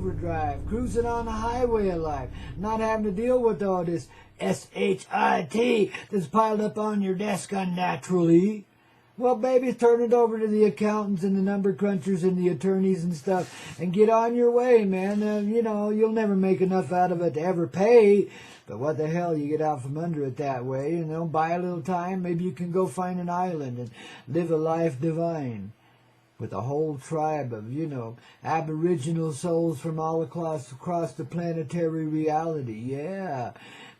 overdrive, cruising on the highway of life, not having to deal with all this S-H-I-T that's piled up on your desk unnaturally. Well, baby, turn it over to the accountants and the number crunchers and the attorneys and stuff and get on your way, man. You know, you'll never make enough out of it to ever pay. But what the hell, you get out from under it that way, you know, buy a little time. Maybe you can go find an island and live a life divine with a whole tribe of, you know, aboriginal souls from all across the planetary reality. Yeah.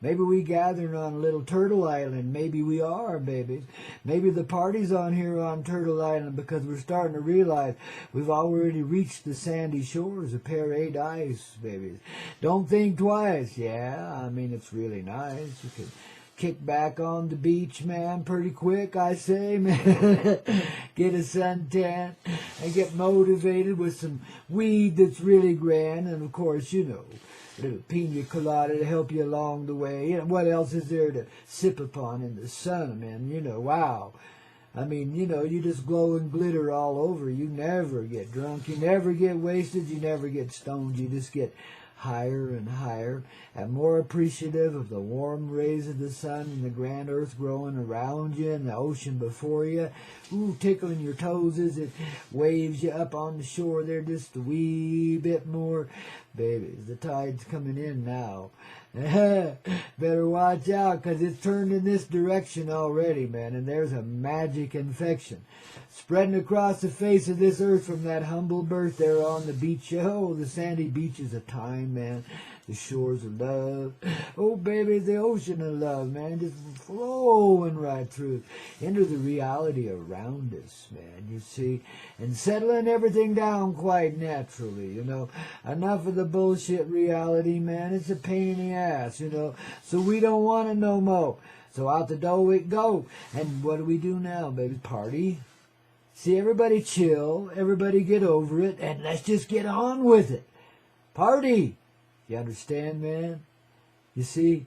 Maybe we gathered on a little Turtle Island. Maybe we are, babies. Maybe the party's on here on Turtle Island because we're starting to realize we've already reached the sandy shores of paradise, babies. Don't think twice. Yeah, I mean, it's really nice. You can kick back on the beach, man, pretty quick, I say, man. Get a suntan and get motivated with some weed that's really grand. And, of course, you know, a little pina colada to help you along the way. And what else is there to sip upon in the sun, man? You know, wow. I mean, you know, you just glow and glitter all over. You never get drunk. You never get wasted. You never get stoned. You just get higher and higher and more appreciative of the warm rays of the sun and the grand earth growing around you and the ocean before you. Ooh, tickling your toes as it waves you up on the shore there just a wee bit more. Babies, the tide's coming in now. Better watch out, 'cause it's turned in this direction already, man, and there's a magic infection spreading across the face of this earth from that humble birth there on the beach. Oh, the sandy beaches of time, man. The shores of love. Oh, baby, the ocean of love, man, just flowing right through into the reality around us, man, you see, and settling everything down quite naturally, you know. Enough of the bullshit reality, man. It's a pain in the ass, you know, so we don't want it no more. So out the door we go. And what do we do now, baby? Party? See, everybody chill, everybody get over it, and let's just get on with it. Party! You understand, man? You see,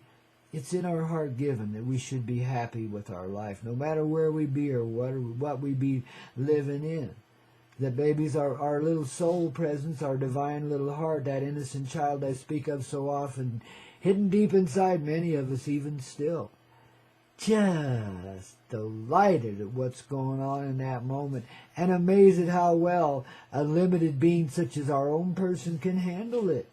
it's in our heart given that we should be happy with our life, no matter where we be or what we be living in. That babies are our little soul presence, our divine little heart, that innocent child I speak of so often, hidden deep inside many of us even still. Just delighted at what's going on in that moment and amazed at how well a limited being such as our own person can handle it.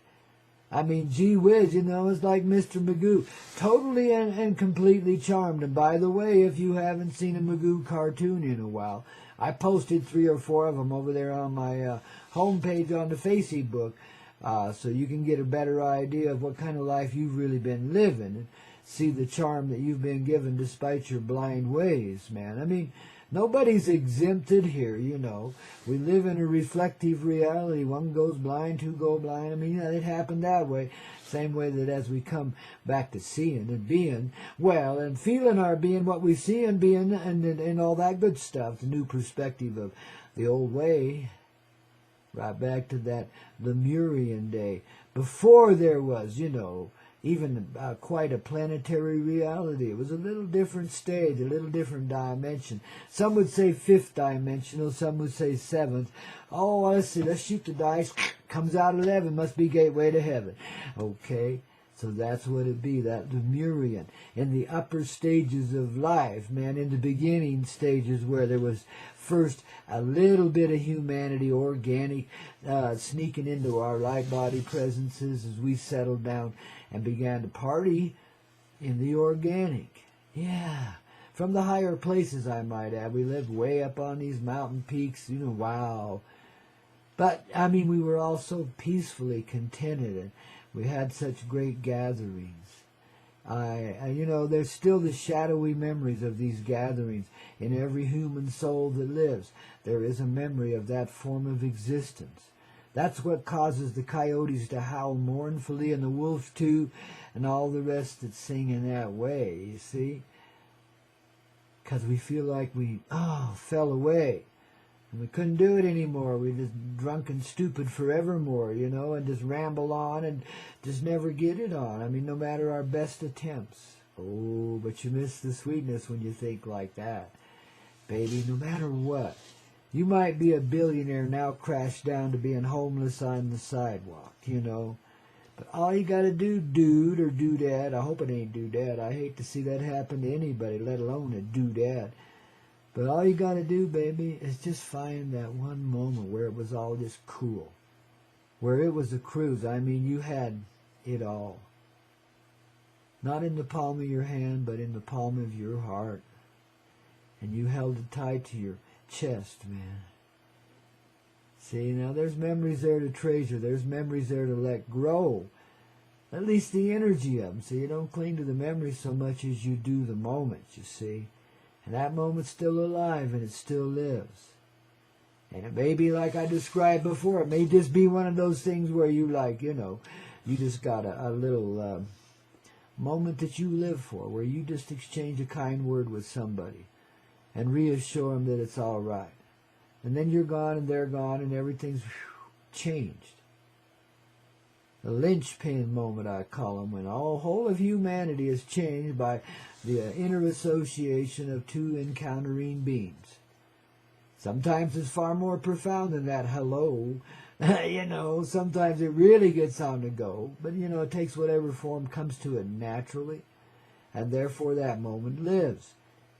I mean, gee whiz, you know, it's like Mr. Magoo. Totally and completely charmed. And by the way, if you haven't seen a Magoo cartoon in a while, I posted 3 or 4 of them over there on my homepage on the Facebook, so you can get a better idea of what kind of life you've really been living and see the charm that you've been given despite your blind ways, man. I mean, nobody's exempted here, you know. We live in a reflective reality. One goes blind, 2 go blind. I mean, it happened that way. Same way that as we come back to seeing and being, well, and feeling our being, what we see and being, and all that good stuff, the new perspective of the old way, right back to that Lemurian day, before there was, you know, even quite a planetary reality. It was a little different stage, a little different dimension. Some would say 5th dimensional, some would say 7th. Oh, let's see, let's shoot the dice. Comes out 11, must be gateway to heaven. Okay, so that's what it be, that Lemurian. In the upper stages of life, man, in the beginning stages where there was first a little bit of humanity, organic, sneaking into our light body presences as we settled down and began to party in the organic. Yeah, from the higher places, I might add. We lived way up on these mountain peaks, you know, wow. But, I mean, we were all so peacefully contented, and we had such great gatherings. You know, there's still the shadowy memories of these gatherings in every human soul that lives. There is a memory of that form of existence. That's what causes the coyotes to howl mournfully, and the wolves too, and all the rest that sing in that way, you see? Because we feel like we, fell away. And we couldn't do it anymore. We just drunk and stupid forevermore, you know, and just ramble on and just never get it on. I mean, no matter our best attempts. Oh, but you miss the sweetness when you think like that. Baby, no matter what, You might be a billionaire now crashed down to being homeless on the sidewalk, you know. But all you got to do, dude or doodad, I hope it ain't doodad. I hate to see that happen to anybody, let alone a doodad. But all you got to do, baby, is just find that one moment where it was all just cool. Where it was a cruise. I mean, you had it all. Not in the palm of your hand, but in the palm of your heart. And you held it tight to your chest, man. See, now there's memories there to treasure. There's memories there to let grow. At least the energy of them. See, you don't cling to the memories so much as you do the moment, you see. And that moment's still alive and it still lives. And it may be like I described before. It may just be one of those things where you you just got a little moment that you live for, where you just exchange a kind word with somebody and reassure them that it's all right. And then you're gone and they're gone and everything's changed. The linchpin moment, I call them, when all whole of humanity is changed by the inner association of two encountering beings. Sometimes it's far more profound than that hello. Sometimes it really gets on the go. But, it takes whatever form comes to it naturally. And therefore that moment lives.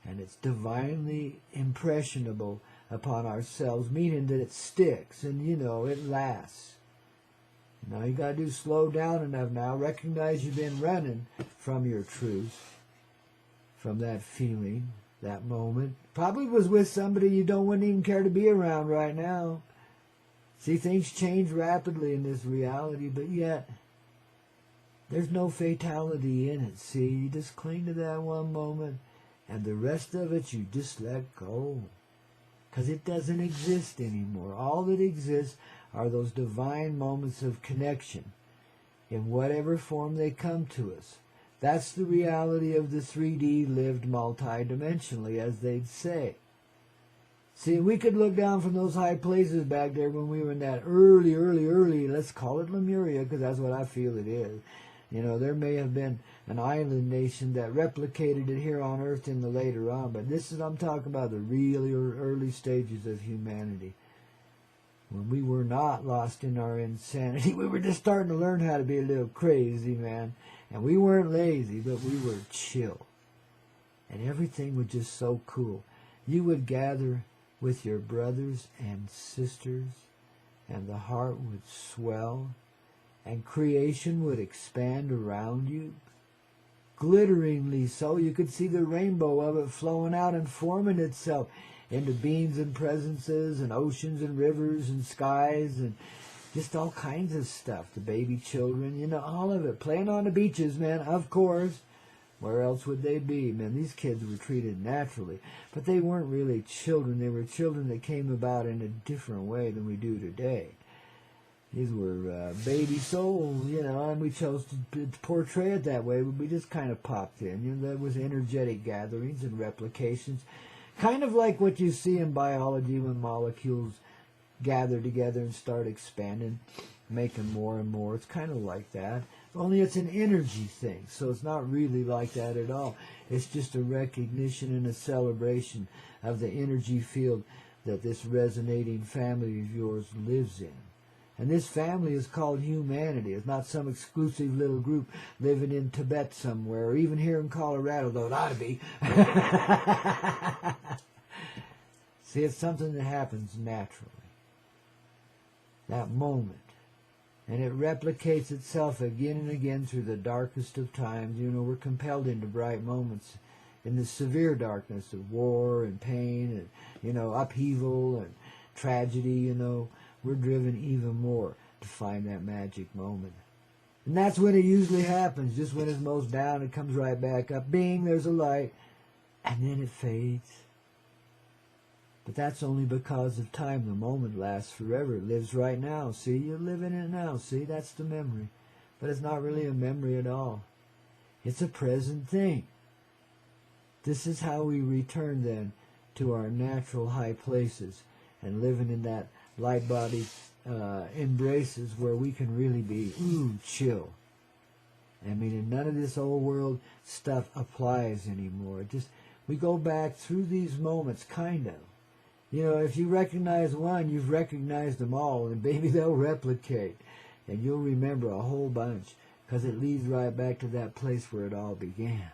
And it's divinely impressionable upon ourselves, meaning that it sticks and, it lasts. Now you got to do slow down enough now. Recognize you've been running from your truth, from that feeling, that moment. Probably was with somebody you wouldn't even care to be around right now. See, things change rapidly in this reality, but yet there's no fatality in it. See, you just cling to that one moment, and the rest of it you just let go. Because it doesn't exist anymore. All that exists are those divine moments of connection in whatever form they come to us. That's the reality of the 3D lived multidimensionally, as they'd say. See, we could look down from those high places back there when we were in that early, let's call it Lemuria, because that's what I feel it is. There may have been an island nation that replicated it here on Earth in the later on, but I'm talking about the really early stages of humanity. When we were not lost in our insanity, we were just starting to learn how to be a little crazy, man. And we weren't lazy, but we were chill. And everything was just so cool. You would gather with your brothers and sisters, and the heart would swell, and creation would expand around you. Glitteringly so, you could see the rainbow of it flowing out and forming itself into beings and presences and oceans and rivers and skies and just all kinds of stuff. The baby children, all of it. Playing on the beaches, man, of course. Where else would they be? Man, these kids were treated naturally. But they weren't really children. They were children that came about in a different way than we do today. These were baby souls, and we chose to portray it that way. But we just kind of popped in. There was energetic gatherings and replications. Kind of like what you see in biology when molecules gather together and start expanding, making more and more. It's kind of like that. Only it's an energy thing, so it's not really like that at all. It's just a recognition and a celebration of the energy field that this resonating family of yours lives in. And this family is called humanity. It's not some exclusive little group living in Tibet somewhere, or even here in Colorado, though it ought to be. See, it's something that happens naturally. That moment. And it replicates itself again and again through the darkest of times. We're compelled into bright moments in the severe darkness of war and pain and, upheaval and tragedy, We're driven even more to find that magic moment. And that's when it usually happens. Just when it's most down, it comes right back up. Bing, there's a light. And then it fades. But that's only because of time. The moment lasts forever. It lives right now. See, you're living it now. See, that's the memory. But it's not really a memory at all. It's a present thing. This is how we return then to our natural high places and living in that light body embraces where we can really be chill. I mean, and none of this old world stuff applies anymore. We go back through these moments, kind of, You know, if you recognize one, you've recognized them all, and baby, they'll replicate. And you'll remember a whole bunch, because it leads right back to that place where it all began.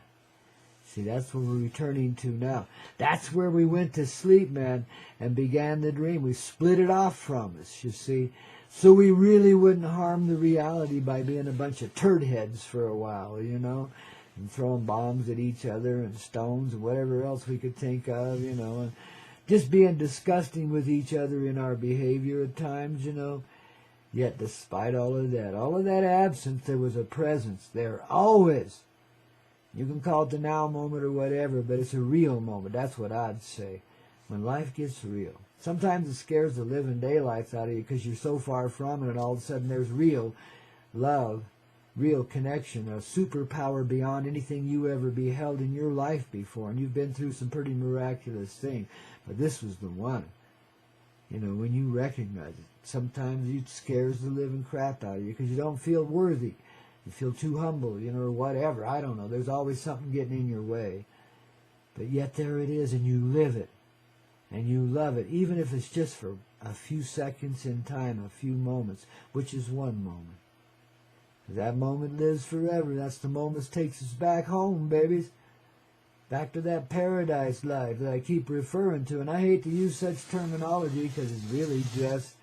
See, that's where we're returning to now. That's where we went to sleep, man, and began the dream. We split it off from us, you see. So we really wouldn't harm the reality by being a bunch of turd heads for a while, you know, and throwing bombs at each other and stones and whatever else we could think of, you know, and just being disgusting with each other in our behavior at times, you know. Yet despite all of that absence, there was a presence there, always. You can call it the now moment or whatever, but it's a real moment. That's what I'd say. When life gets real. Sometimes it scares the living daylights out of you because you're so far from it, and all of a sudden there's real love, real connection, a superpower beyond anything you ever beheld in your life before. And you've been through some pretty miraculous things, but this was the one. You know, when you recognize it, sometimes it scares the living crap out of you because you don't feel worthy. You feel too humble, you know, or whatever. I don't know. There's always something getting in your way. But yet there it is, and you live it. And you love it, even if it's just for a few seconds in time, a few moments, which is one moment. That moment lives forever. That's the moment that takes us back home, babies. Back to that paradise life that I keep referring to. And I hate to use such terminology because it's really just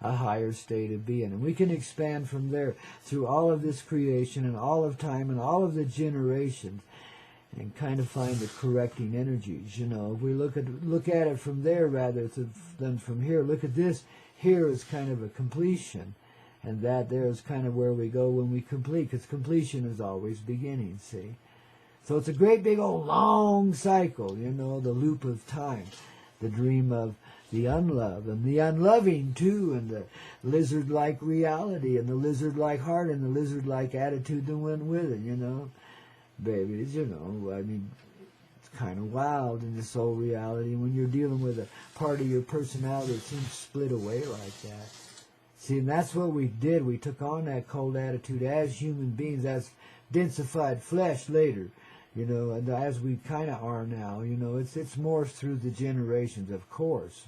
a higher state of being. And we can expand from there through all of this creation and all of time and all of the generations and kind of find the correcting energies. You know, if we look at it from there rather than from here, look at this. Here is kind of a completion. And that there is kind of where we go when we complete, because completion is always beginning, see? So it's a great big old long cycle, you know, the loop of time, the dream of the unloved and the unloving too, and the lizard-like reality and the lizard-like heart and the lizard-like attitude that went with it, you know. Babies, you know, I mean, it's kind of wild in this old reality when you're dealing with a part of your personality that seems split away like that. See, and that's what we did. We took on that cold attitude as human beings, as densified flesh later, you know, and as we kind of are now, you know, it's morphed through the generations, of course,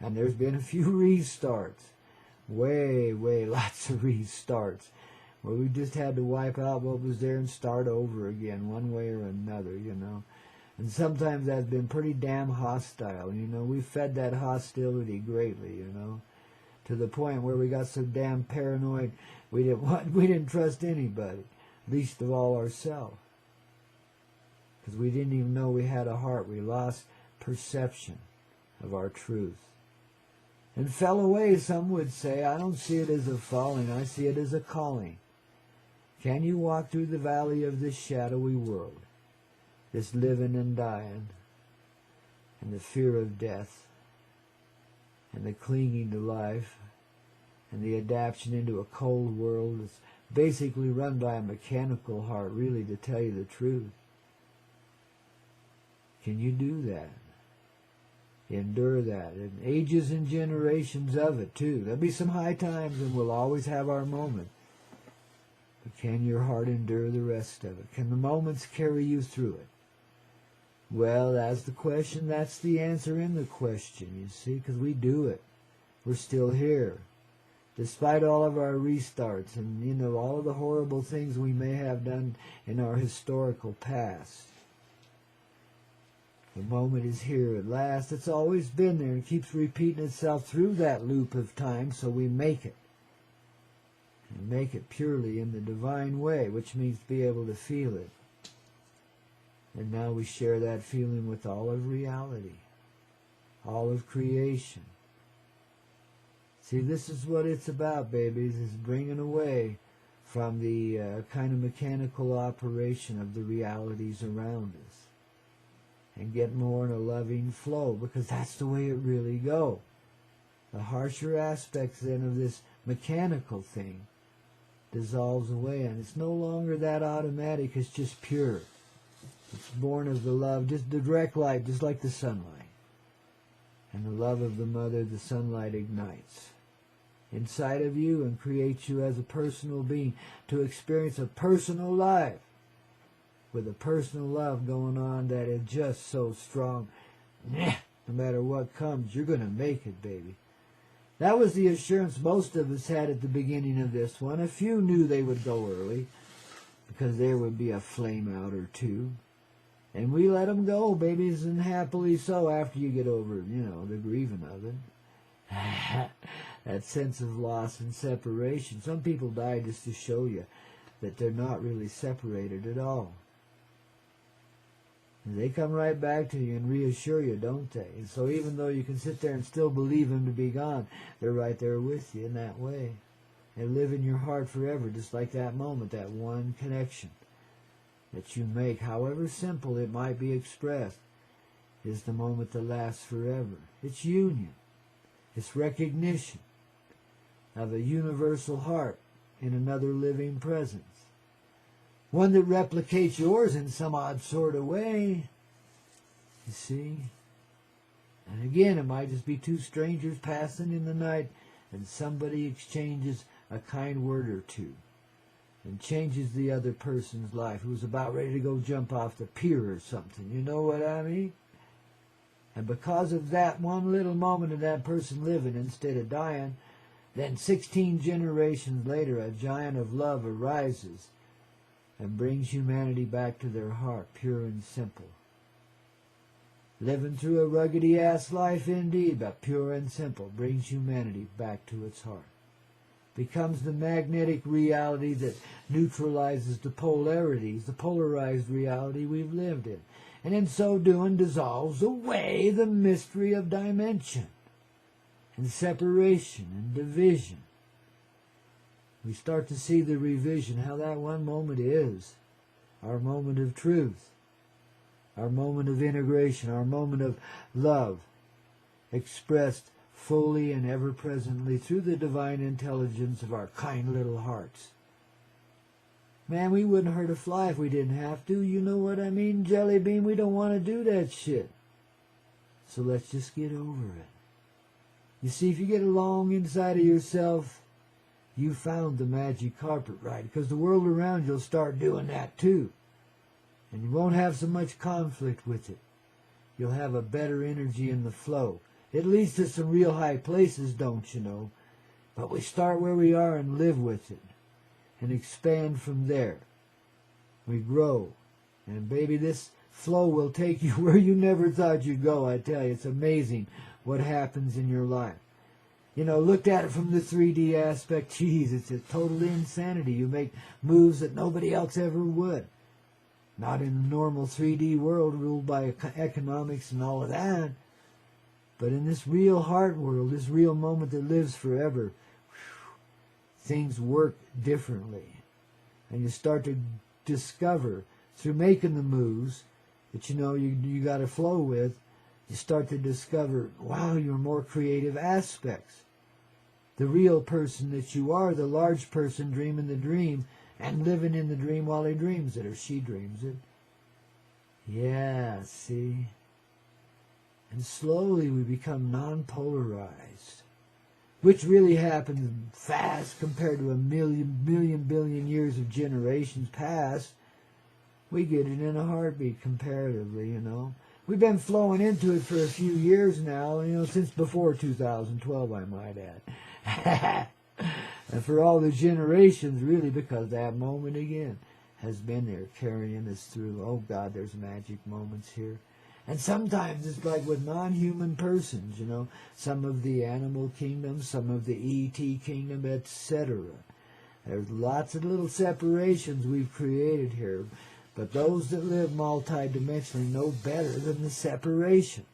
and there's been a few restarts, way lots of restarts, where we just had to wipe out what was there and start over again, one way or another, you know. And sometimes that's been pretty damn hostile, you know. We fed that hostility greatly, you know, to the point where we got so damn paranoid we didn't trust anybody, least of all ourselves. Because we didn't even know we had a heart. We lost perception of our truth. And fell away, some would say. I don't see it as a falling. I see it as a calling. Can you walk through the valley of this shadowy world, this living and dying, and the fear of death, and the clinging to life, and the adaptation into a cold world that's basically run by a mechanical heart, really, to tell you the truth? Can you do that? Endure that. And ages and generations of it, too. There'll be some high times, and we'll always have our moment. But can your heart endure the rest of it? Can the moments carry you through it? Well, that's the question. That's the answer in the question, you see, because we do it. We're still here. Despite all of our restarts and, you know, all of the horrible things we may have done in our historical past. The moment is here at last. It's always been there and keeps repeating itself through that loop of time, so we make it. And make it purely in the divine way, which means to be able to feel it. And now we share that feeling with all of reality, all of creation. See, this is what it's about, babies, is bringing away from the kind of mechanical operation of the realities around us. And get more in a loving flow, because that's the way it really goes. The harsher aspects then of this mechanical thing dissolves away, and it's no longer that automatic, it's just pure. It's born of the love, just the direct light, just like the sunlight. And the love of the mother, the sunlight ignites inside of you and creates you as a personal being to experience a personal life with a personal love going on that is just so strong. No matter what comes, you're going to make it, baby. That was the assurance most of us had at the beginning of this one. A few knew they would go early, because there would be a flame out or two. And we let them go, babies, and happily so after you get over, the grieving of it. That sense of loss and separation. Some people die just to show you that they're not really separated at all. And they come right back to you and reassure you, don't they? And so even though you can sit there and still believe them to be gone, they're right there with you in that way. They live in your heart forever, just like that moment, that one connection that you make, however simple it might be expressed, is the moment that lasts forever. It's union. It's recognition of a universal heart in another living presence. One that replicates yours in some odd sort of way. You see? And again, it might just be two strangers passing in the night and somebody exchanges a kind word or two and changes the other person's life who's about ready to go jump off the pier or something. You know what I mean? And because of that one little moment of that person living instead of dying, then 16 generations later a giant of love arises and brings humanity back to their heart, pure and simple. Living through a ruggedy-ass life indeed, but pure and simple, brings humanity back to its heart. Becomes the magnetic reality that neutralizes the polarities, the polarized reality we've lived in. And in so doing dissolves away the mystery of dimension and separation and division. We start to see the revision, how that one moment is our moment of truth, our moment of integration, our moment of love, expressed fully and ever-presently through the divine intelligence of our kind little hearts. Man, we wouldn't hurt a fly if we didn't have to. You know what I mean, Jelly Bean? We don't want to do that shit. So let's just get over it. You see, if you get along inside of yourself, you found the magic carpet ride, because the world around you will start doing that too. And you won't have so much conflict with it. You'll have a better energy in the flow. It leads to some real high places, don't you know? But we start where we are and live with it and expand from there. We grow. And baby, this flow will take you where you never thought you'd go. I tell you, it's amazing what happens in your life. You know, looked at it from the 3D aspect, geez, it's a total insanity. You make moves that nobody else ever would. Not in a normal 3D world ruled by economics and all of that. But in this real heart world, this real moment that lives forever, things work differently. And you start to discover, through making the moves that you got to flow with, you start to discover, wow, your more creative aspects. The real person that you are, the large person dreaming the dream and living in the dream while he dreams it, or she dreams it. Yeah, see? And slowly we become non-polarized, which really happens fast compared to a billion years of generations past. We get it in a heartbeat comparatively, you know. We've been flowing into it for a few years now, since before 2012, I might add. And for all the generations, really, because that moment again has been there carrying us through. Oh God, there's magic moments here. And sometimes it's like with non-human persons, some of the animal kingdom, some of the E.T. kingdom, etc. There's lots of little separations we've created here. But those that live multidimensionally know better than the separations.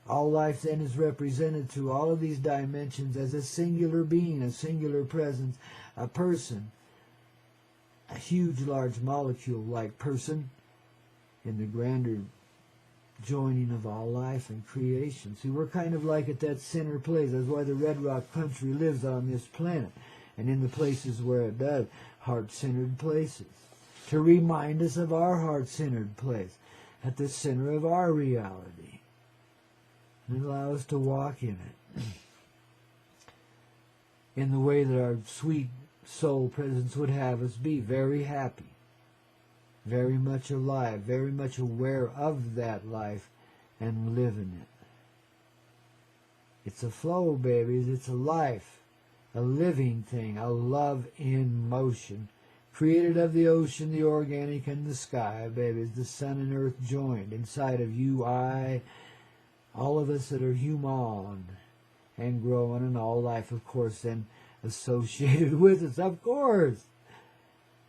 All life then is represented through all of these dimensions as a singular being, a singular presence, a person, a huge, large molecule-like person in the grander joining of all life and creation. See, we're kind of like at that center place. That's why the Red Rock country lives on this planet, and in the places where it does, heart-centered places, to remind us of our heart-centered place at the center of our reality, and allow us to walk in it in the way that our sweet soul presence would have us be, very happy, very much alive, very much aware of that life and living it. It's a flow, babies. It's a life, a living thing, a love in motion. Created of the ocean, the organic, and the sky, babies. The sun and earth joined inside of you, I, all of us that are human and growing, and all life, of course, then associated with us, of course.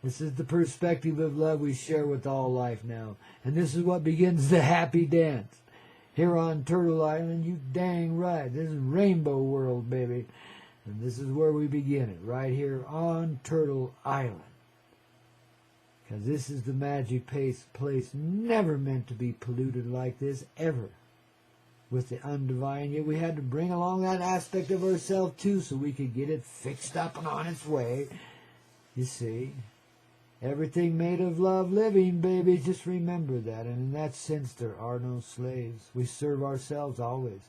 This is the perspective of love we share with all life now. And this is what begins the happy dance. Here on Turtle Island, you dang right. This is Rainbow World, baby. And this is where we begin it, right here on Turtle Island. Because this is the magic place never meant to be polluted like this, ever. With the undivine, yet we had to bring along that aspect of ourselves too, so we could get it fixed up and on its way. You see, everything made of love living, baby. Just remember that. And in that sense, there are no slaves. We serve ourselves always.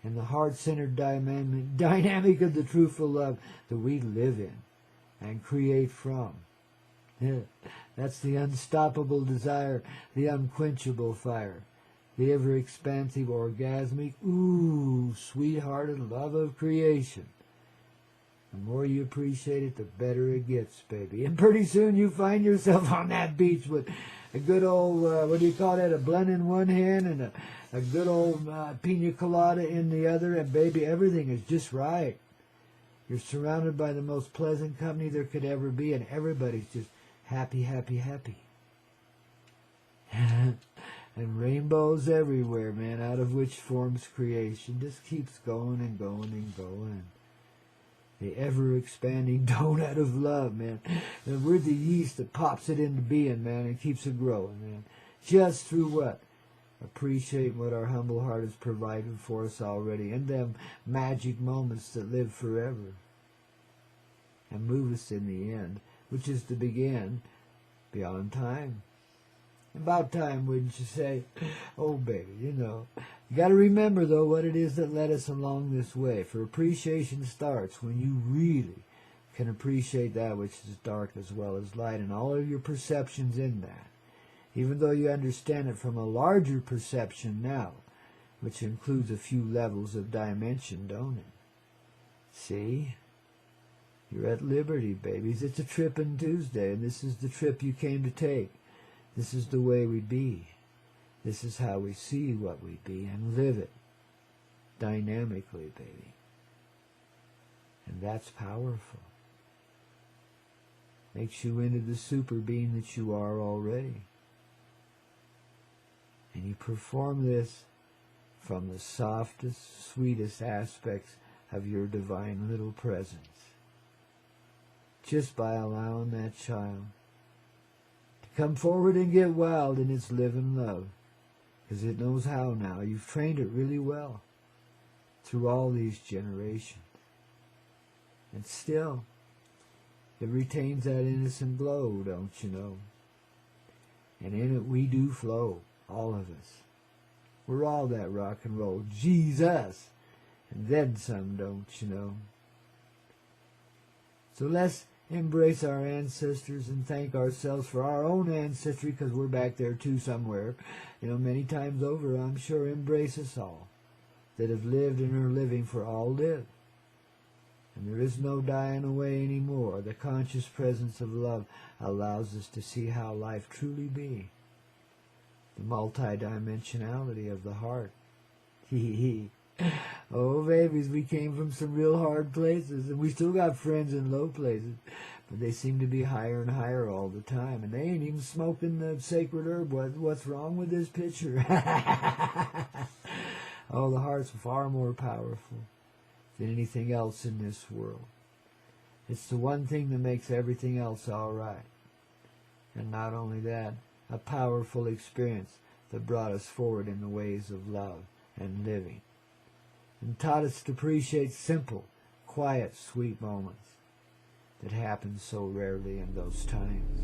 And the heart-centered dynamic of the truthful love that we live in and create from. That's the unstoppable desire, the unquenchable fire, the ever-expansive, orgasmic, sweethearted love of creation. The more you appreciate it, the better it gets, baby. And pretty soon you find yourself on that beach with a good old, what do you call that, a blend in one hand and a good old pina colada in the other. And, baby, everything is just right. You're surrounded by the most pleasant company there could ever be, and everybody's just happy, happy, happy. And rainbows everywhere, man, out of which forms creation. Just keeps going and going and going. The ever-expanding donut of love, man. And we're the yeast that pops it into being, man, and keeps it growing, man. Just through what? Appreciate what our humble heart has provided for us already, and them magic moments that live forever. And move us in the end, which is to begin beyond time. About time, wouldn't you say? Oh, baby, you know. You got to remember, though, what it is that led us along this way. For appreciation starts when you really can appreciate that which is dark as well as light, and all of your perceptions in that. Even though you understand it from a larger perception now, which includes a few levels of dimension, don't it? See? You're at liberty, babies. It's a tripping Tuesday, and this is the trip you came to take. This is the way we be. This is how we see what we be and live it dynamically, baby. And that's powerful. Makes you into the super being that you are already. And you perform this from the softest, sweetest aspects of your divine little presence. Just by allowing that child to come forward and get wild in its living love. Because it knows how now. You've trained it really well through all these generations. And still, it retains that innocent glow, don't you know? And in it we do flow, all of us. We're all that rock and roll. Jesus! And then some, don't you know? So let's embrace our ancestors and thank ourselves for our own ancestry, because we're back there too somewhere. You know, many times over, I'm sure. Embrace us all that have lived and are living, for all live. And there is no dying away anymore. The conscious presence of love allows us to see how life truly be. The multidimensionality of the heart. Oh, babies, we came from some real hard places, and we still got friends in low places, but they seem to be higher and higher all the time, and they ain't even smoking the sacred herb. What's wrong with this picture? Oh, the heart's far more powerful than anything else in this world. It's the one thing that makes everything else all right. And not only that, a powerful experience that brought us forward in the ways of love and living, and taught us to appreciate simple, quiet, sweet moments that happen so rarely in those times.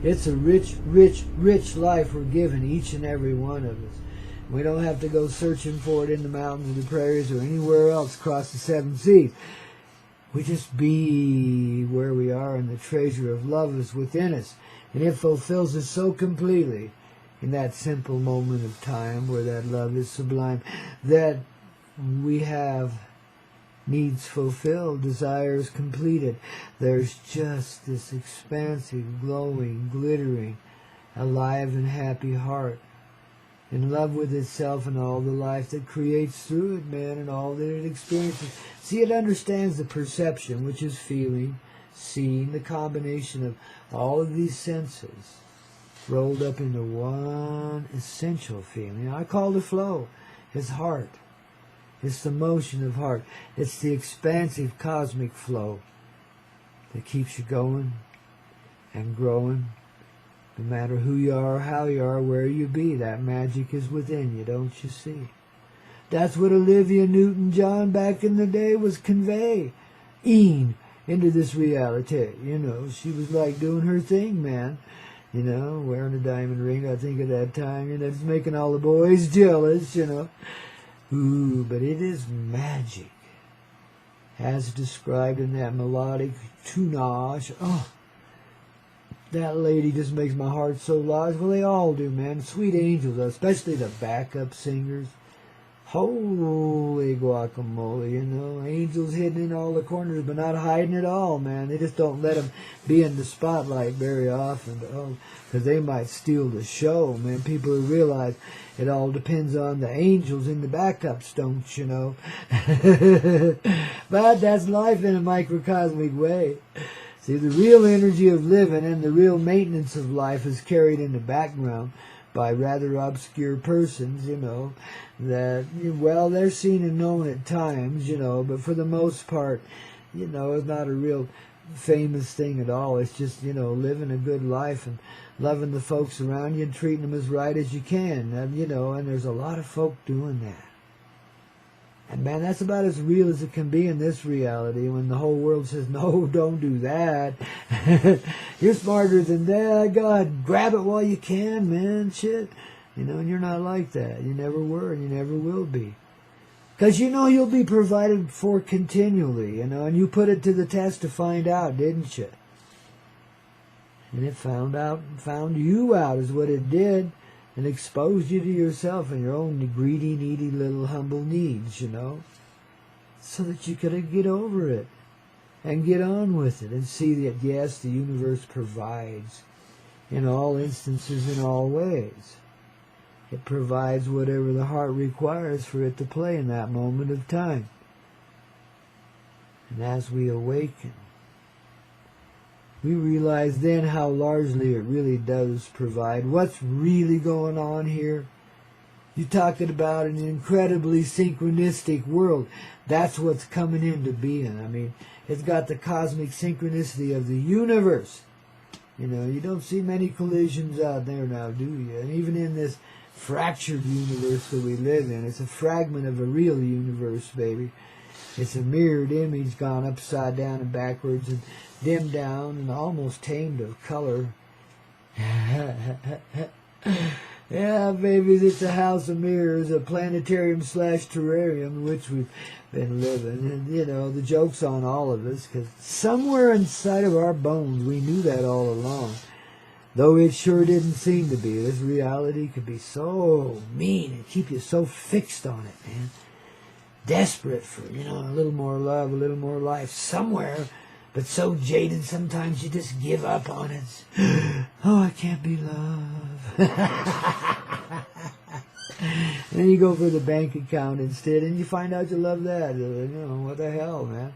It's a rich, rich, rich life we're given, each and every one of us. We don't have to go searching for it in the mountains or the prairies or anywhere else across the seven seas. We just be where we are, and the treasure of love is within us. And it fulfills us so completely in that simple moment of time where that love is sublime, that we have needs fulfilled, desires completed. There's just this expansive, glowing, glittering, alive and happy heart, in love with itself and all the life that creates through it, man, and all that it experiences. See, it understands the perception, which is feeling, seeing, the combination of all of these senses rolled up into one essential feeling. I call the flow. It's heart. It's the motion of heart. It's the expansive cosmic flow that keeps you going and growing. No matter who you are, how you are, where you be, that magic is within you, don't you see? That's what Olivia Newton-John back in the day was conveying into this reality. You know, she was like doing her thing, man. You know, wearing a diamond ring, I think, at that time. You know, it's making all the boys jealous, you know. Ooh, but it is magic, as described in that melodic tunage. Oh, that lady just makes my heart so large. Well, they all do, man. Sweet angels, especially the backup singers. Holy guacamole, you know. Angels hidden in all the corners, but not hiding at all, man. They just don't let them be in the spotlight very often, because they might steal the show, man. People who realize it all depends on the angels in the backups, don't you know? But that's life in a microcosmic way. See, the real energy of living and the real maintenance of life is carried in the background by rather obscure persons, you know, that, well, they're seen and known at times, you know, but for the most part, you know, it's not a real famous thing at all. It's just, you know, living a good life and loving the folks around you and treating them as right as you can, and, you know, and there's a lot of folk doing that. And, man, that's about as real as it can be in this reality when the whole world says, no, don't do that. You're smarter than that. God, grab it while you can, man. Shit. You know, and you're not like that. You never were, and you never will be. Because, you know, you'll be provided for continually, you know, and you put it to the test to find out, didn't you? And it found you out is what it did. And exposed you to yourself and your own greedy, needy, little humble needs, you know, so that you could get over it and get on with it and see that, yes, the universe provides in all instances, in all ways. It provides whatever the heart requires for it to play in that moment of time. And as we awaken, we realize then how largely it really does provide. What's really going on here? You're talking about an incredibly synchronistic world. That's what's coming into being. I mean, it's got the cosmic synchronicity of the universe. You know, you don't see many collisions out there now, do you? And even in this fractured universe that we live in, it's a fragment of a real universe, baby. It's a mirrored image gone upside down and backwards and dimmed down and almost tamed of color. Yeah, babies, it's a house of mirrors, a planetarium/terrarium in which we've been living. And, you know, the joke's on all of us, because somewhere inside of our bones we knew that all along. Though it sure didn't seem to be. This reality could be so mean and keep you so fixed on it, man. Desperate for, you know, a little more love, a little more life somewhere, but so jaded sometimes you just give up on it. Oh, I can't be loved. And then you go for the bank account instead, and you find out you love that. You know, what the hell, man?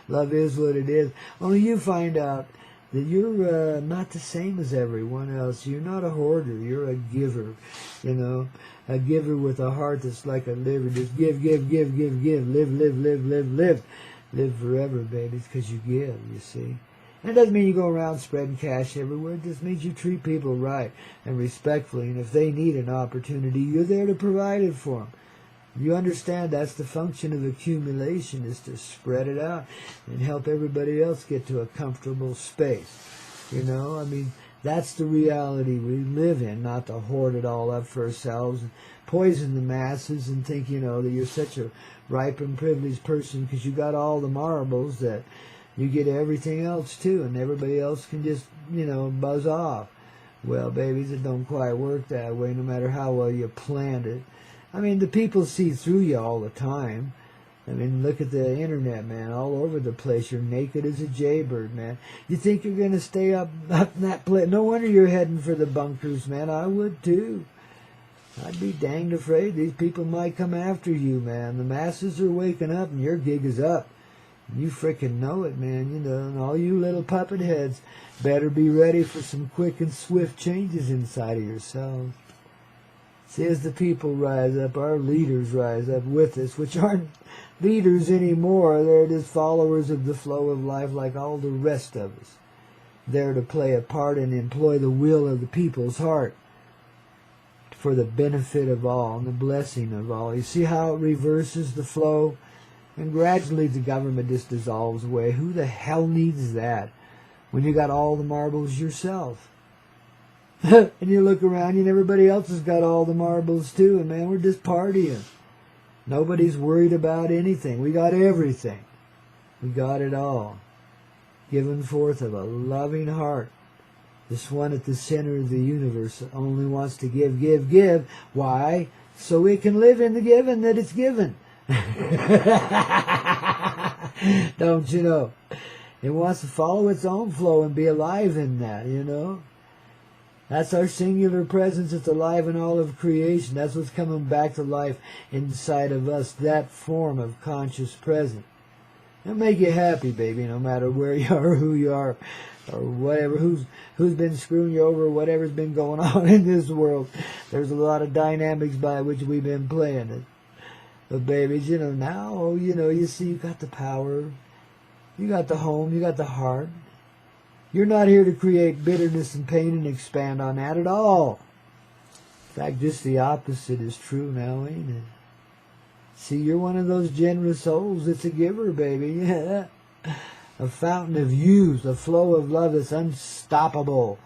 Love is what it is. Only you find out that you're not the same as everyone else. You're not a hoarder. You're a giver, you know. A giver with a heart that's like a liver. Just give, give, give, give, give. Live, live, live, live, live. Live forever, baby, because you give, you see. And it doesn't mean you go around spreading cash everywhere. It just means you treat people right and respectfully. And if they need an opportunity, you're there to provide it for them. You understand that's the function of accumulation, is to spread it out and help everybody else get to a comfortable space. You know, I mean, That's the reality we live in, not to hoard it all up for ourselves and poison the masses and think, that you're such a ripe and privileged person because you got all the marbles that you get everything else too, and everybody else can just, buzz off. Well, babies, it don't quite work that way, no matter how well you planned it. I mean, the people see through you all the time. I mean, look at the internet, man, all over the place. You're naked as a jaybird, man. You think you're going to stay up in that place? No wonder you're heading for the bunkers, man. I would, too. I'd be danged afraid these people might come after you, man. The masses are waking up, and your gig is up. You frickin' know it, man. And all you little puppet heads better be ready for some quick and swift changes inside of yourselves. See, as the people rise up, our leaders rise up with us, which aren't leaders anymore. They're just followers of the flow of life like all the rest of us. They're to play a part and employ the will of the people's heart for the benefit of all and the blessing of all. You see how it reverses the flow? And gradually the government just dissolves away. Who the hell needs that when you got all the marbles yourself? And you look around and everybody else has got all the marbles too. And man, we're just partying. Nobody's worried about anything. We got everything. We got it all. Given forth of a loving heart. This one at the center of the universe only wants to give, give, give. Why? So it can live in the given that it's given. Don't you know? It wants to follow its own flow and be alive in that, That's our singular presence. It's alive in all of creation. That's what's coming back to life inside of us, that form of conscious presence. It'll make you happy, baby, no matter where you are, who you are, or whatever, who's been screwing you over, whatever's been going on in this world. There's a lot of dynamics by which we've been playing it. But babies, now, you see you got the power, you got the home, you got the heart. You're not here to create bitterness and pain and expand on that at all. In fact, just the opposite is true now, ain't it? See, you're one of those generous souls that's a giver, baby. Yeah. A fountain of youth, a flow of love that's unstoppable.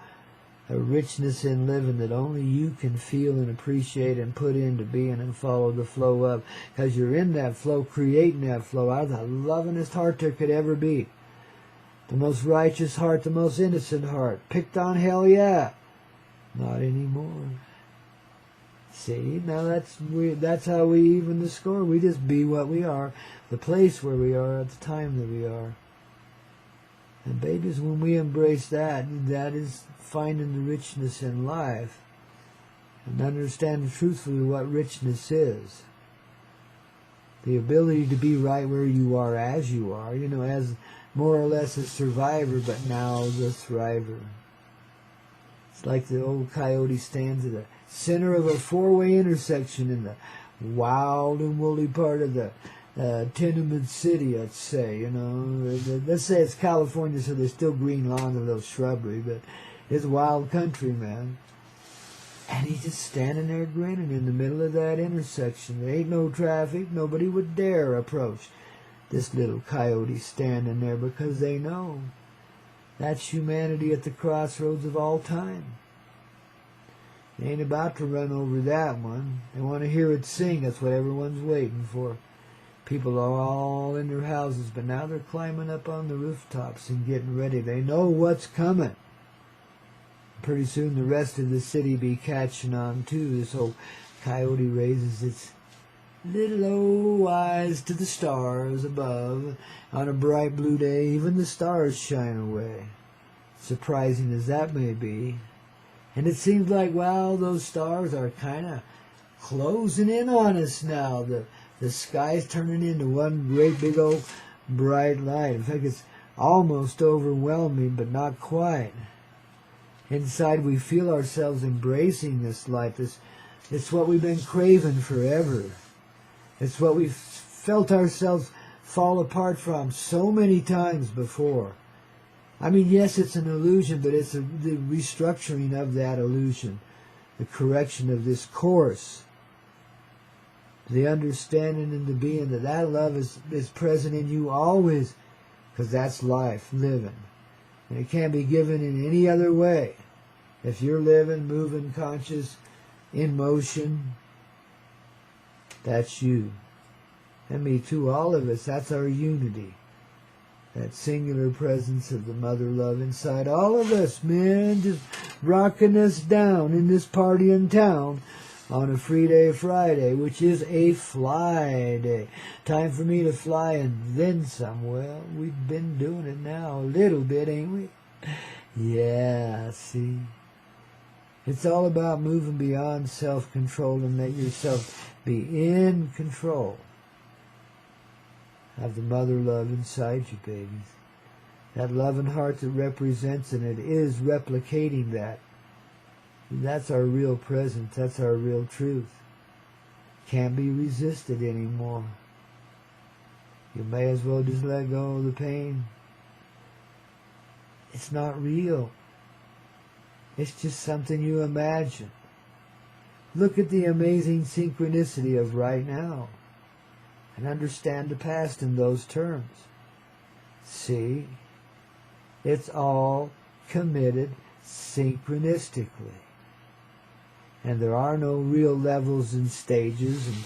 A richness in living that only you can feel and appreciate and put into being and follow the flow of. Because you're in that flow, creating that flow out of the lovingest heart there could ever be. The most righteous heart, the most innocent heart. Picked on, hell yeah. Not anymore. See, now that's how we even the score. We just be what we are, the place where we are at the time that we are. And babies, when we embrace that is finding the richness in life and understanding truthfully what richness is. The ability to be right where you are as you are, as more or less a survivor, but now the thriver. It's like the old coyote stands at the center of a four-way intersection in the wild and woolly part of the tenement city, let's say. Let's say it's California, so there's still green lawn and a little shrubbery, but it's wild country, man. And he's just standing there grinning in the middle of that intersection. There ain't no traffic. Nobody would dare approach this little coyote standing there because they know that's humanity at the crossroads of all time. They ain't about to run over that one. They want to hear it sing. That's what everyone's waiting for. People are all in their houses, but now they're climbing up on the rooftops and getting ready. They know what's coming. Pretty soon the rest of the city be catching on too. This old coyote raises its little old eyes to the stars above. On a bright blue day, even the stars shine away. Surprising as that may be. And it seems like, wow, those stars are kind of closing in on us now. The sky's turning into one great big old bright light. In fact, it's almost overwhelming, but not quite. Inside, we feel ourselves embracing this light. It's what we've been craving forever. It's what we've felt ourselves fall apart from so many times before. I mean, yes, it's an illusion, but it's the restructuring of that illusion, the correction of this course, the understanding and the being that love is present in you always, because that's life, living. And it can't be given in any other way. If you're living, moving, conscious, in motion, that's you. And me too, all of us, that's our unity. That singular presence of the mother love inside all of us, man, just rocking us down in this party in town on a free day Friday, which is a fly day. Time for me to fly and then some. Well, we've been doing it now a little bit, ain't we? Yeah, see. It's all about moving beyond self-control and let yourself be in control. Have the mother love inside you, babies. That loving heart that represents and it is replicating that. That's our real presence. That's our real truth. Can't be resisted anymore. You may as well just let go of the pain. It's not real. It's just something you imagine. Look at the amazing synchronicity of right now and understand the past in those terms. See? It's all committed synchronistically. And there are no real levels and stages and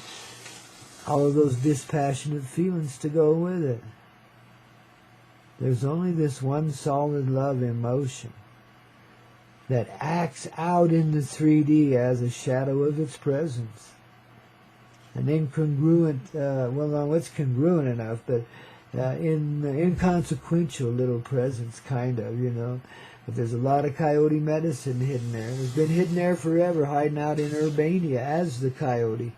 all of those dispassionate feelings to go with it. There's only this one solid love emotion that acts out in the 3D as a shadow of its presence. An incongruent, it's congruent enough, but inconsequential little presence, kind of, you know. But there's a lot of coyote medicine hidden there. It's been hidden there forever, hiding out in Urbania as the coyote,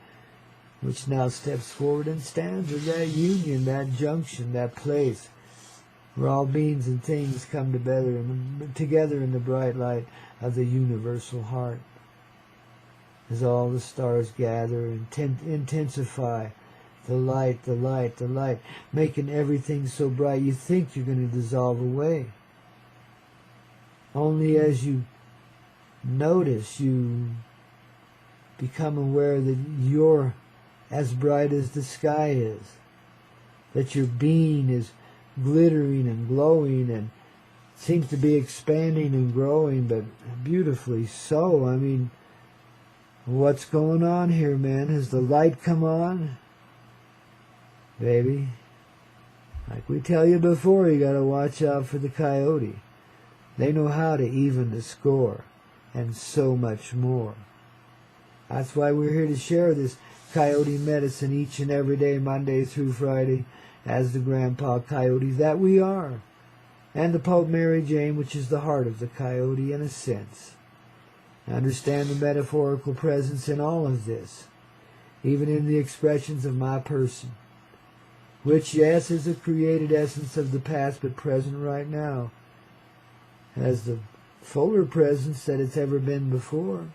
which now steps forward and stands as that union, that junction, that place where all beings and things come together in the bright light of the universal heart. As all the stars gather and intensify the light, the light, the light, making everything so bright you think you're going to dissolve away. Only as you notice, you become aware that you're as bright as the sky is, that your being is glittering and glowing and seems to be expanding and growing, but beautifully so. I mean, what's going on here, man? Has the light come on? Baby, like we tell you before, you got to watch out for the coyote. They know how to even the score, and so much more. That's why we're here to share this coyote medicine each and every day, Monday through Friday, as the Grandpaw Coyotes that we are, and the Pope Mary Jane, which is the heart of the coyote in a sense. Understand the metaphorical presence in all of this, even in the expressions of my person, which, yes, is a created essence of the past, but present right now, has the fuller presence that it's ever been before.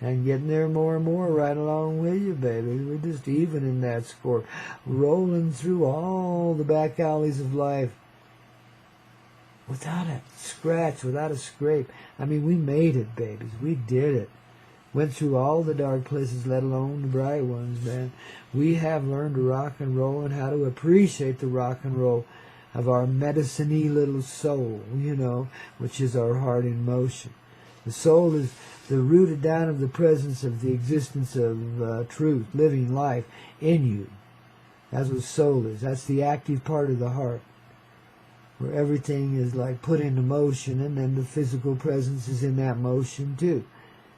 And getting there more and more right along with you, baby. We're just even in that score. Rolling through all the back alleys of life without a scratch, without a scrape. I mean, we made it, babies. We did it. Went through all the dark places, let alone the bright ones, man. We have learned to rock and roll and how to appreciate the rock and roll of our medicine-y little soul, you know, which is our heart in motion. The soul is the rooted down of the presence of the existence of truth, living life in you. That's what soul is. That's the active part of the heart, where everything is like put into motion, and then the physical presence is in that motion too.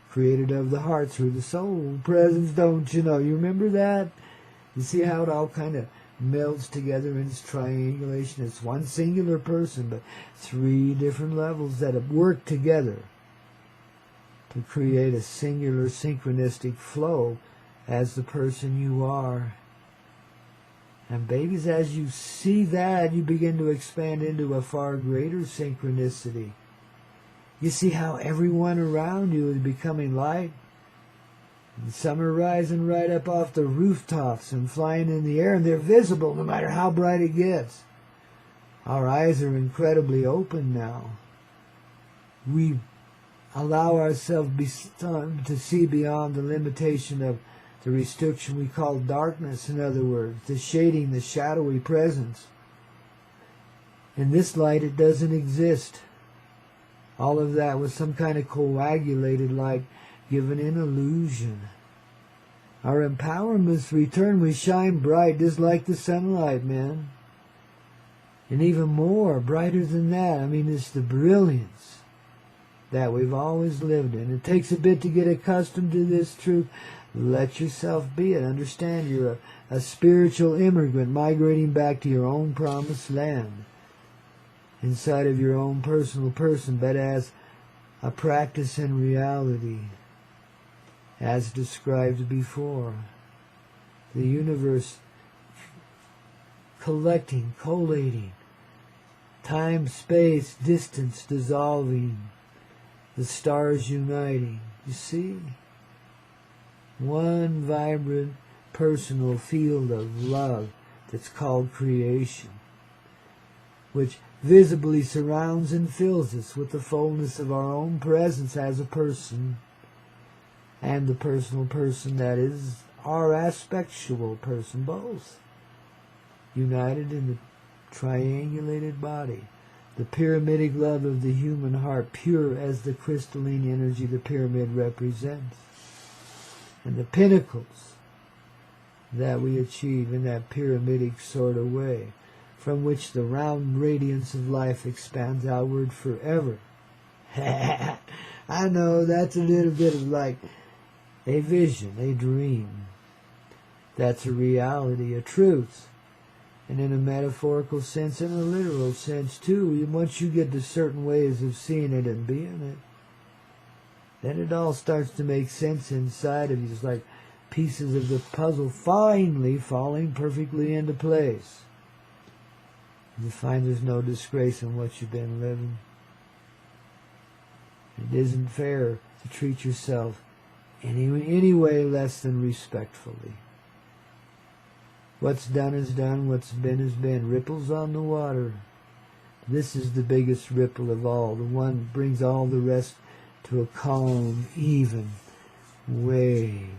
Created of the heart through the soul presence, don't you know? You remember that? You see how it all kind of melds together in its triangulation. It's one singular person, but three different levels that have worked together to create a singular synchronistic flow as the person you are. And babies, as you see that, you begin to expand into a far greater synchronicity. You see how everyone around you is becoming light. And some are rising right up off the rooftops and flying in the air, and they're visible no matter how bright it gets. Our eyes are incredibly open now. We allow ourselves to see beyond the limitation of the restriction we call darkness, in other words, the shading, the shadowy presence. In this light, it doesn't exist. All of that was some kind of coagulated, like given an illusion. Our empowerment's return. We shine bright just like the sunlight, man. And even more, brighter than that. I mean, it's the brilliance that we've always lived in. It takes a bit to get accustomed to this truth. Let yourself be it. Understand you're a spiritual immigrant migrating back to your own promised land. Inside of your own personal person, but as a practice in reality, as described before. The universe collecting, collating, time, space, distance dissolving, the stars uniting. You see? One vibrant, personal field of love that's called creation, which visibly surrounds and fills us with the fullness of our own presence as a person, and the personal person that is our aspectual person, both united in the triangulated body, the pyramidic love of the human heart, pure as the crystalline energy the pyramid represents, and the pinnacles that we achieve in that pyramidic sort of way, from which the round radiance of life expands outward forever. I know that's a little bit of like a vision, a dream. That's a reality, a truth. And in a metaphorical sense, in a literal sense too, once you get to certain ways of seeing it and being it, then it all starts to make sense inside of you. It's like pieces of the puzzle finally falling perfectly into place. You find there's no disgrace in what you've been living. It isn't fair to treat yourself any way less than respectfully. What's done is done, what's been is been. Ripples on the water. This is the biggest ripple of all. The one that brings all the rest to a calm, even wave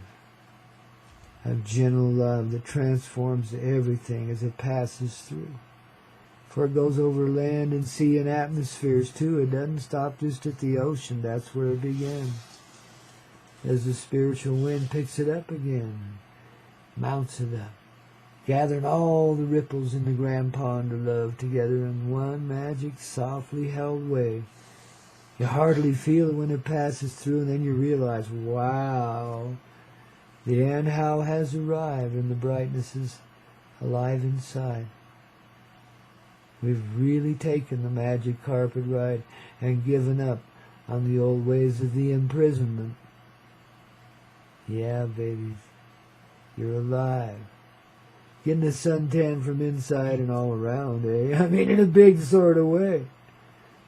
of gentle love that transforms everything as it passes through. For it goes over land and sea and atmospheres too. It doesn't stop just at the ocean. That's where it begins. As the spiritual wind picks it up again, mounts it up, gathering all the ripples in the grand pond of love together in one magic, softly held wave. You hardly feel it when it passes through, and then you realize, wow, the Anhao has arrived, and the brightness is alive inside. We've really taken the magic carpet ride and given up on the old ways of the imprisonment. Yeah, babies, you're alive. Getting the suntan from inside and all around, eh? I mean, in a big sort of way.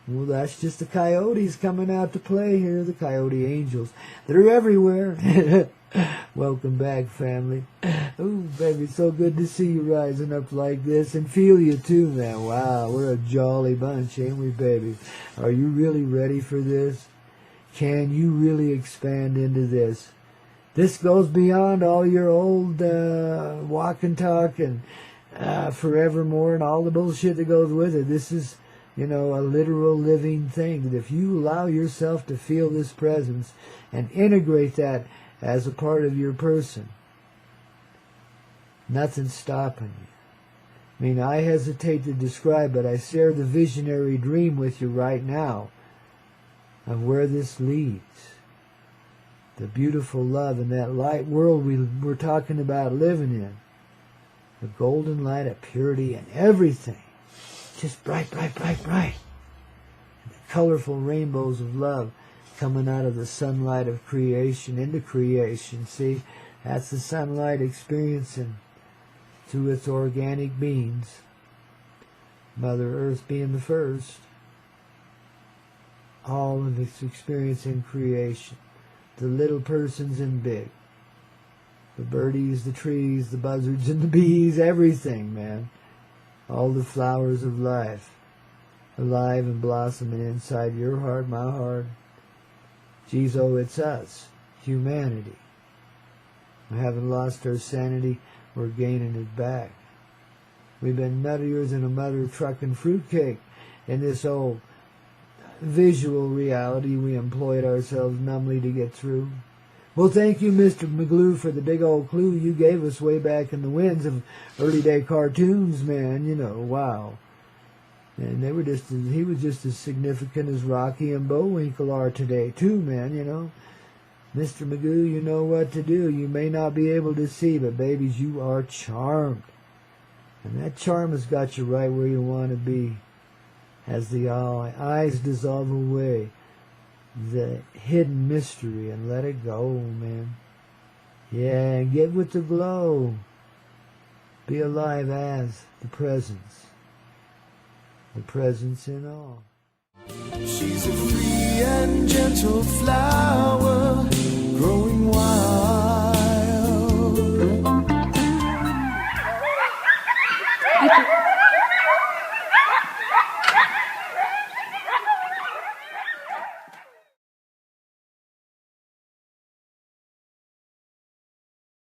Well, that's just the coyotes coming out to play here, the coyote angels. They're everywhere. Welcome back, family. Oh, baby, so good to see you rising up like this and feel you too, man. Wow, we're a jolly bunch, ain't we, baby? Are you really ready for this? Can you really expand into this? This goes beyond all your old walk and talk and forevermore and all the bullshit that goes with it. This is, a literal living thing. That if you allow yourself to feel this presence and integrate that as a part of your person, nothing's stopping you. I mean, I hesitate to describe it. I share the visionary dream with you right now of where this leads. The beautiful love and that light world we're talking about living in. The golden light of purity and everything. Just bright, bright, bright, bright. And the colorful rainbows of love coming out of the sunlight of creation into creation. See, that's the sunlight experiencing through its organic beings. Mother Earth being the first. All of its experience in creation. The little persons and big. The birdies, the trees, the buzzards and the bees, everything, man. All the flowers of life, alive and blossoming inside your heart, my heart. Geez, oh, it's us, humanity. We haven't lost our sanity, we're gaining it back. We've been nuttier than a mother trucking fruitcake in this old visual reality we employed ourselves numbly to get through. Well, thank you, Mr. McGlue, for the big old clue you gave us way back in the winds of early day cartoons, man. Wow. And he was just as significant as Rocky and Bullwinkle are today, too, man, Mr. Magoo, you know what to do. You may not be able to see, but babies, you are charmed. And that charm has got you right where you want to be. As the eyes dissolve away the hidden mystery and let it go, man. Yeah, and get with the glow. Be alive as the presence in all. She's a free and gentle flower.